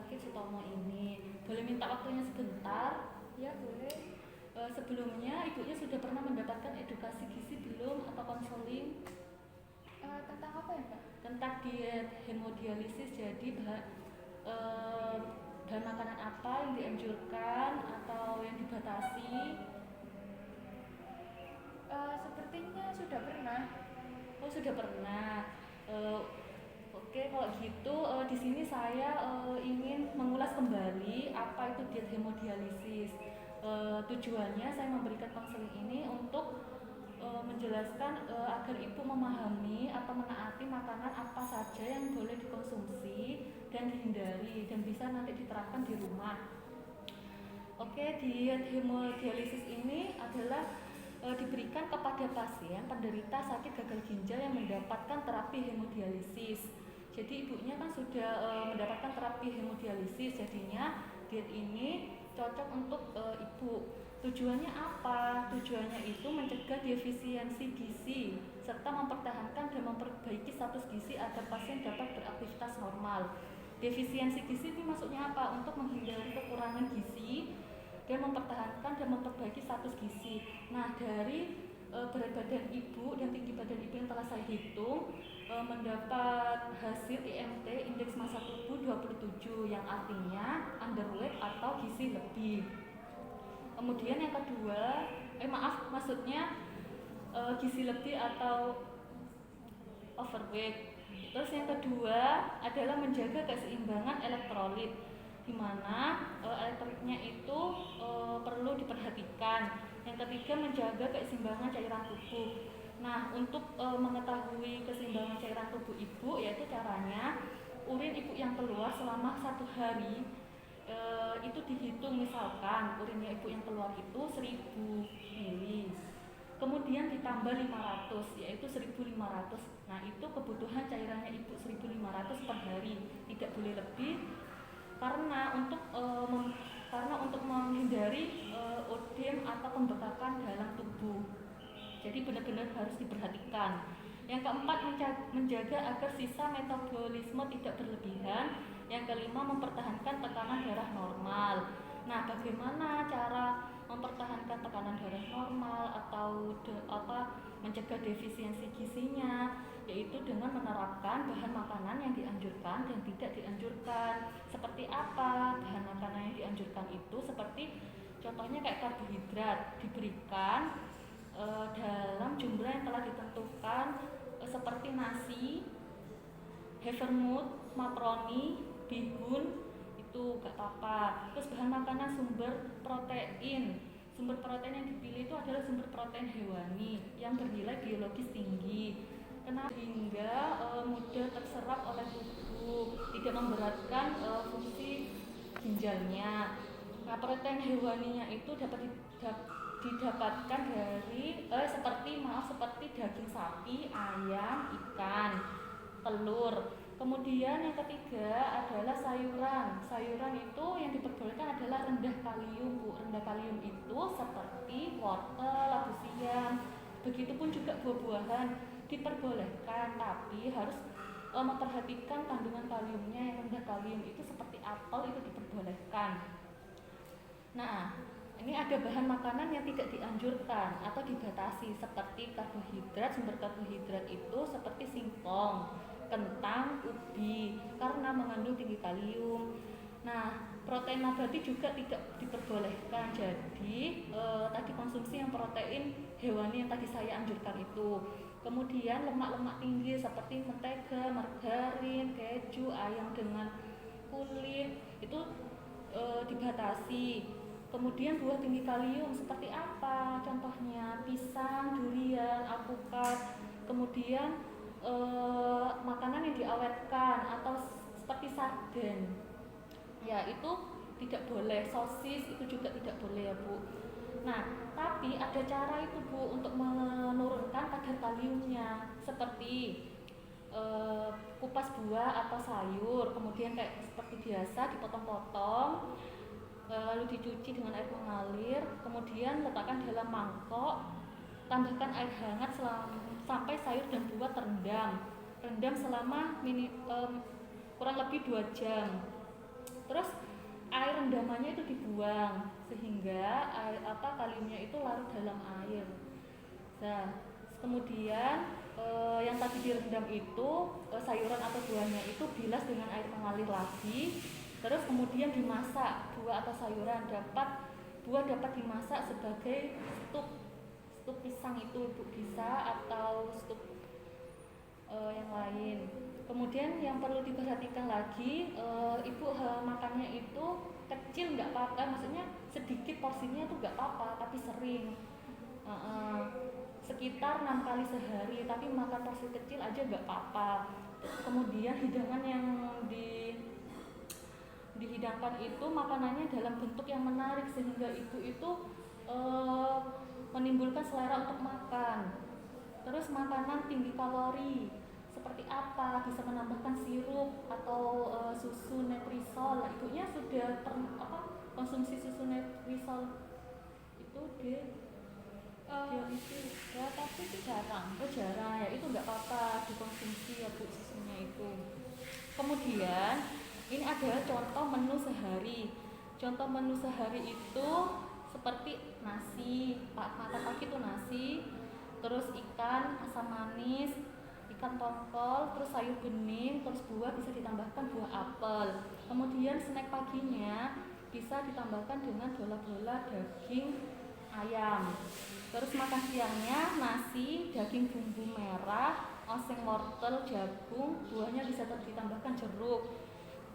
Sakit Sutomo ini. Boleh minta waktunya sebentar? Ya boleh. Sebelumnya ibunya sudah pernah mendapatkan edukasi gizi belum atau konseling? Tentang apa ya Mbak? Tentang diet hemodialisis, jadi bahan makanan apa yang dianjurkan atau yang dibatasi? Sepertinya sudah pernah. Oh, sudah pernah. Eh, Oke, kalau gitu di sini saya ingin mengulas kembali apa itu diet hemodialisis. Tujuannya saya memberikan konseling ini untuk menjelaskan agar ibu memahami atau menaati makanan apa saja yang boleh dikonsumsi dan dihindari dan bisa nanti diterapkan di rumah. Oke, diet hemodialisis ini adalah diberikan kepada pasien penderita sakit gagal ginjal yang mendapatkan terapi hemodialisis. Jadi ibunya kan sudah mendapatkan terapi hemodialisis, jadinya diet ini cocok untuk ibu. Tujuannya apa? Tujuannya itu mencegah defisiensi gizi serta mempertahankan dan memperbaiki status gizi agar pasien dapat beraktivitas normal. Defisiensi gizi ini maksudnya apa? Untuk menghindari kekurangan gizi dan mempertahankan dan memperbaiki status gizi. Nah, dari berat badan ibu dan tinggi badan ibu yang telah saya hitung mendapat hasil IMT indeks massa tubuh 27 yang artinya underweight atau gizi lebih. Kemudian yang kedua, maksudnya gizi lebih atau overweight. Terus yang kedua adalah menjaga keseimbangan elektrolit, di mana elektrolitnya itu perlu diperhatikan. Yang ketiga menjaga keseimbangan cairan tubuh. Nah, untuk mengetahui keseimbangan cairan tubuh ibu, yaitu caranya urin ibu yang keluar selama 1 hari itu dihitung, misalkan urinnya ibu yang keluar itu 1000 ml. Kemudian ditambah 500, yaitu 1500. Nah, itu kebutuhan cairannya ibu 1500 per hari, tidak boleh lebih karena untuk menghindari ödem atau pembekakan dalam tubuh. Jadi benar-benar harus diperhatikan. Yang keempat, menjaga agar sisa metabolisme tidak berlebihan. Yang kelima, mempertahankan tekanan darah normal. Nah, bagaimana cara mempertahankan tekanan darah normal atau mencegah defisiensi gizinya? Yaitu dengan menerapkan bahan makanan yang dianjurkan dan tidak dianjurkan. Seperti apa bahan makanan yang dianjurkan itu? Seperti contohnya kayak karbohidrat diberikan dalam jumlah yang telah ditentukan, seperti nasi, havermut, makaroni, bihun, itu gak apa-apa. Terus bahan makanan sumber protein yang dipilih itu adalah sumber protein hewani yang bernilai biologis tinggi. Kenapa? Hingga mudah terserap oleh tubuh, tidak memberatkan fungsi ginjalnya. Nah, protein hewaninya itu dapat didapatkan dari seperti daging sapi, ayam, ikan, telur. Kemudian yang ketiga adalah sayuran. Sayuran itu yang diperbolehkan adalah rendah kalium, Bu. Rendah kalium itu seperti wortel, labu siam. Begitupun juga buah-buahan diperbolehkan, tapi harus memperhatikan kandungan kaliumnya. Yang rendah kalium itu seperti apel itu diperbolehkan. Nah, ini ada bahan makanan yang tidak dianjurkan atau dibatasi, seperti karbohidrat. Sumber karbohidrat itu seperti singkong, kentang, ubi, karena mengandung tinggi kalium. Nah, protein nabati juga tidak diperbolehkan. Jadi tadi konsumsi yang protein hewani yang tadi saya anjurkan itu. Kemudian lemak-lemak tinggi seperti mentega, margarin, keju, ayam dengan kulit itu dibatasi. Kemudian buah tinggi kalium seperti apa? Contohnya pisang, durian, alpukat. Kemudian makanan yang diawetkan atau seperti sarden, ya itu tidak boleh. Sosis itu juga tidak boleh ya, Bu. Nah, tapi ada cara itu, Bu, untuk menurunkan kadar kaliumnya, seperti kupas buah atau sayur, kemudian kayak seperti biasa dipotong-potong, lalu dicuci dengan air mengalir, kemudian letakkan dalam mangkok, tambahkan air hangat sampai sayur dan buah terendam selama kurang lebih 2 jam. Terus air rendamannya itu dibuang sehingga kaliumnya itu larut dalam air. Nah, kemudian yang tadi direndam itu sayuran atau buahnya itu bilas dengan air mengalir lagi. Terus kemudian dimasak buah atau sayuran buah dapat dimasak sebagai stuk pisang itu Ibu bisa, atau stuk yang lain. Kemudian yang perlu diperhatikan lagi, Ibu makannya itu kecil nggak apa-apa, maksudnya sedikit porsinya itu nggak apa-apa, tapi sering. Sekitar 6 kali sehari, tapi makan porsi kecil aja nggak apa-apa. Kemudian hidangan yang dihidangkan itu makanannya dalam bentuk yang menarik sehingga ibu itu menimbulkan selera untuk makan. Terus makanan tinggi kalori seperti apa, bisa menambahkan sirup atau susu Nutrisol. Nah, ibunya sudah konsumsi susu Nutrisol itu ya tapi itu jarang. Oh jarang ya, itu nggak apa-apa dikonsumsi ya Bu susunya itu. Kemudian ini adalah contoh menu sehari. Contoh menu sehari itu seperti nasi, makan pagi itu nasi, terus ikan asam manis, ikan tongkol, terus sayur bening, terus buah bisa ditambahkan buah apel. Kemudian snack paginya bisa ditambahkan dengan bola-bola daging ayam. Terus makan siangnya nasi, daging bumbu merah, oseng wortel, jagung, buahnya bisa ditambahkan jeruk.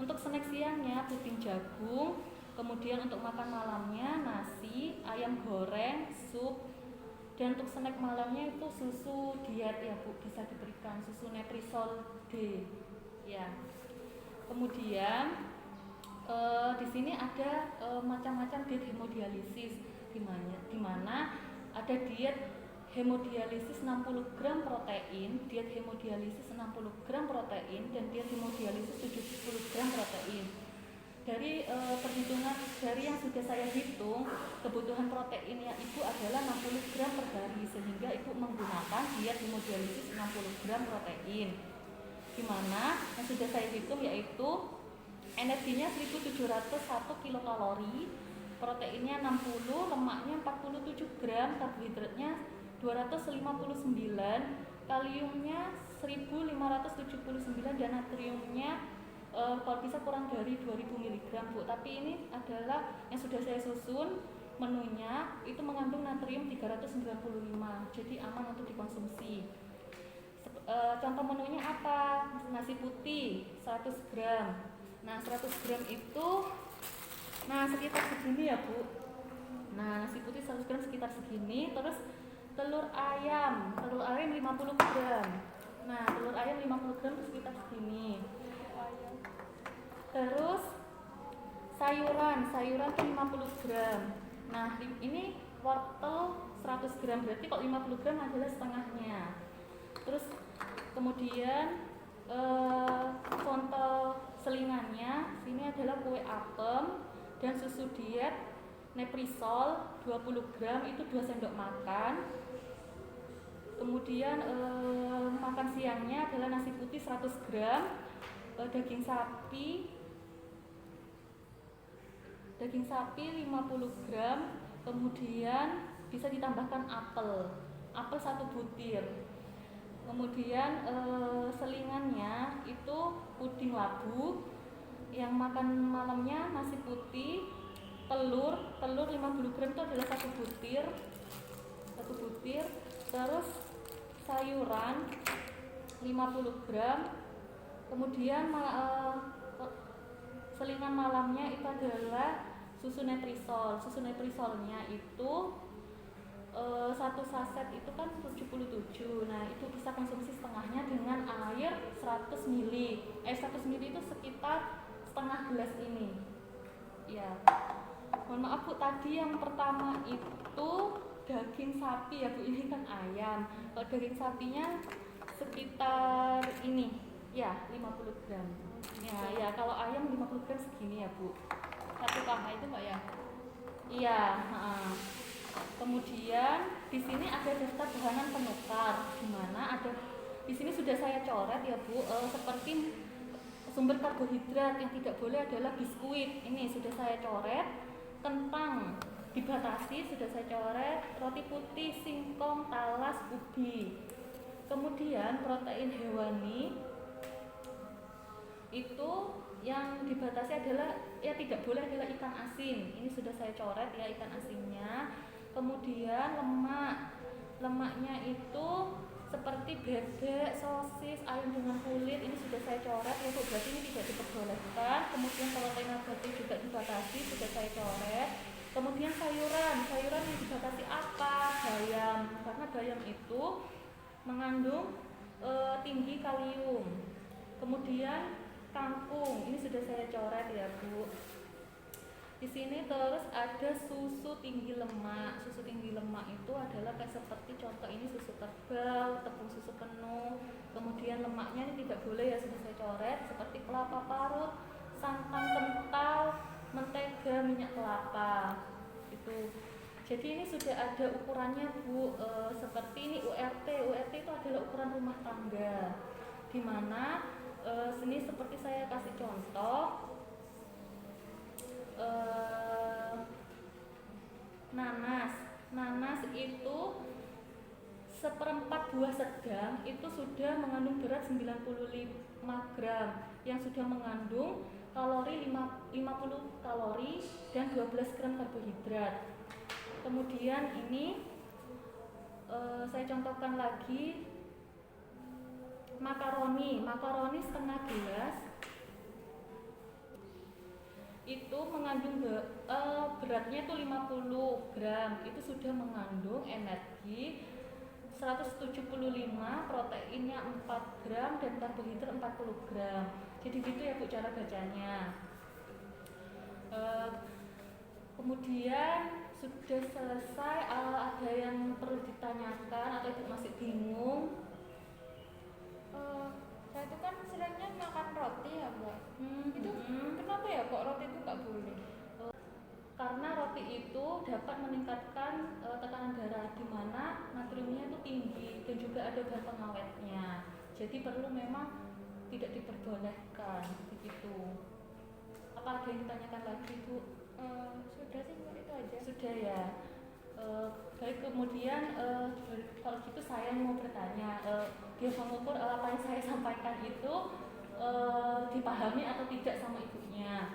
Untuk snack siangnya puding jagung, kemudian untuk makan malamnya nasi, ayam goreng, sup, dan untuk snack malamnya itu susu diet ya Bu, bisa diberikan susu Nutrisol D ya. Kemudian di sini ada macam-macam diet hemodialisis, di mana ada diet hemodialisis 60 gram protein, diet hemodialisis 60 gram protein, dan diet hemodialisis 70 gram protein. Dari perhitungan dari yang sudah saya hitung, kebutuhan proteinnya ibu adalah 60 gram per hari, sehingga ibu menggunakan diet hemodialisis 60 gram protein. Dimana yang sudah saya hitung yaitu energinya 1701 kilokalori, proteinnya 60, lemaknya 47 gram, karbohidratnya 259, kaliumnya 1579, dan natriumnya kalau bisa kurang dari 2000 mg Bu. Tapi ini adalah yang sudah saya susun menunya, itu mengandung natrium 395, jadi aman untuk dikonsumsi. Contoh menunya apa? Nasi putih 100 gram. Nah 100 gram itu sekitar segini ya Bu. Nah nasi putih 100 gram sekitar segini. Terus telur ayam 50 gram. Nah telur ayam 50 gram itu sekitar segini. Terus sayuran tuh 50 gram. Nah ini wortel 100 gram, berarti kalau 50 gram adalah setengahnya. Terus kemudian contoh selingannya sini adalah kue apem dan susu diet Nutrisol 20 gram, itu 2 sendok makan. Kemudian makan siangnya adalah nasi putih 100 gram, daging sapi 50 gram, kemudian bisa ditambahkan apel 1 butir. Kemudian selingannya itu puding labu, yang makan malamnya nasi putih, telur 50 gram itu adalah 1 butir. Terus sayuran 50 gram. Kemudian selingan malamnya itu adalah susu Nutrisol. Susu Nutrisolnya itu 1 saset itu kan 77. Nah itu bisa konsumsi setengahnya dengan air 100 ml. Air 100 ml itu sekitar setengah gelas ini ya. Mohon maaf Bu, tadi yang pertama itu daging sapi ya Bu, ini kan ayam. Kalau daging sapinya sekitar ini ya 50 gram ya, kalau ayam 50 gram segini ya Bu, 1 kg itu Mbak ya? Iya. Kemudian di sini ada daftar bahan penukar, di mana ada di sini sudah saya coret ya Bu, seperti Sumber karbohidrat yang tidak boleh adalah biskuit, ini sudah saya coret. Kentang dibatasi, sudah saya coret. Roti putih, singkong, talas, ubi. Kemudian protein hewani itu yang dibatasi adalah ya tidak boleh adalah ikan asin, ini sudah saya coret ya ikan asinnya. Kemudian lemaknya itu seperti bebek, sosis, ayam dengan kulit, ini sudah saya coret ya Bu, berarti ini tidak diperbolehkan. Kemudian protein nabati juga dibatasi, sudah saya coret. Kemudian sayuran yang dibatasi apa? Bayam, karena bayam itu mengandung tinggi kalium. Kemudian kangkung, ini sudah saya coret ya Bu. Di sini terus ada susu tinggi lemak. Susu tinggi lemak itu adalah kayak seperti contoh ini susu kerbau, tepung susu penuh. Kemudian lemaknya ini tidak boleh ya, sudah saya coret, seperti kelapa parut, santan kental, mentega, minyak kelapa. Itu. Jadi ini sudah ada ukurannya Bu. Seperti ini URT. URT itu adalah ukuran rumah tangga. Di mana sini seperti saya kasih contoh. Nanas itu seperempat buah sedang itu sudah mengandung berat 95 gram yang sudah mengandung kalori 50 kalori dan 12 gram karbohidrat. Kemudian ini saya contohkan lagi makaroni setengah gelas itu mengandung beratnya itu 50 gram, itu sudah mengandung energi 175, proteinnya 4 gram dan karbohidrat 40 gram. Jadi gitu ya Bu cara bacanya. Kemudian sudah selesai, ada yang perlu ditanyakan atau Ibu masih bingung? Saya itu kan seringnya makan roti ya Mbak. Itu kenapa ya kok roti itu nggak boleh? Karena roti itu dapat meningkatkan tekanan darah, di mana natriumnya itu tinggi dan juga ada bahan pengawetnya. Jadi perlu memang tidak diperbolehkan begitu. Apa ada yang ditanyakan lagi Bu? Sudah sih Mbak, itu aja. Sudah ya. Baik, kemudian kalau gitu saya mau bertanya, dia mengukur apa yang saya sampaikan itu dipahami atau tidak sama ibunya.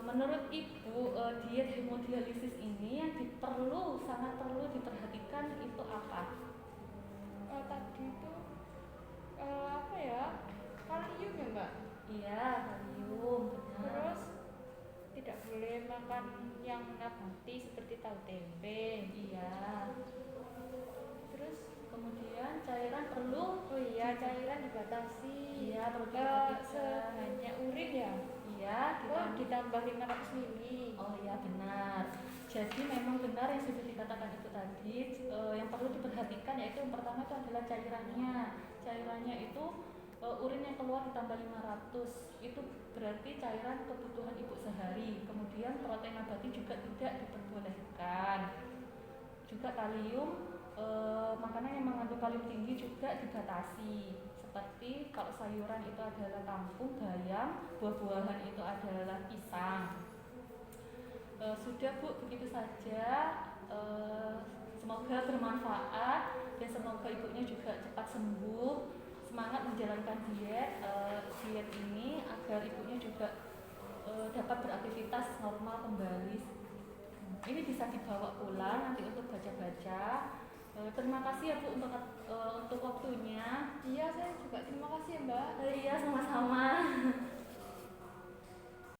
Menurut Ibu, diet hemodialisis ini yang sangat perlu diperhatikan itu apa? Tadi itu apa ya? Kalium ya Mbak? Iya, kalium, benar. Terus tidak boleh makan yang nabati seperti tahu tempe. Iya. Terus kemudian cairan perlu? Oh iya, cairan dibatasi. Iya, perlu diperhatikan. Sebanyak urin ya? Iya, ditambah 500 ml. Oh iya benar. Jadi memang benar yang sudah dikatakan itu tadi. Yang perlu diperhatikan yaitu yang pertama itu adalah cairannya. Cairannya itu urin yang keluar ditambah 500, itu berarti cairan kebutuhan ibu sehari. Kemudian protein nabati juga tidak diperbolehkan. Juga kalium, makanan yang mengandung kalium tinggi juga dibatasi. Seperti kalau sayuran itu adalah kangkung, bayam, buah-buahan itu adalah pisang. Sudah Bu, begitu saja. Semoga bermanfaat dan semoga ibunya juga cepat sembuh. Semangat menjalankan diet ini agar ibunya juga dapat beraktivitas normal kembali. Ini bisa dibawa pulang nanti untuk baca-baca. Terima kasih ya Bu untuk waktunya. Iya, saya juga terima kasih ya Mbak. Iya, sama-sama.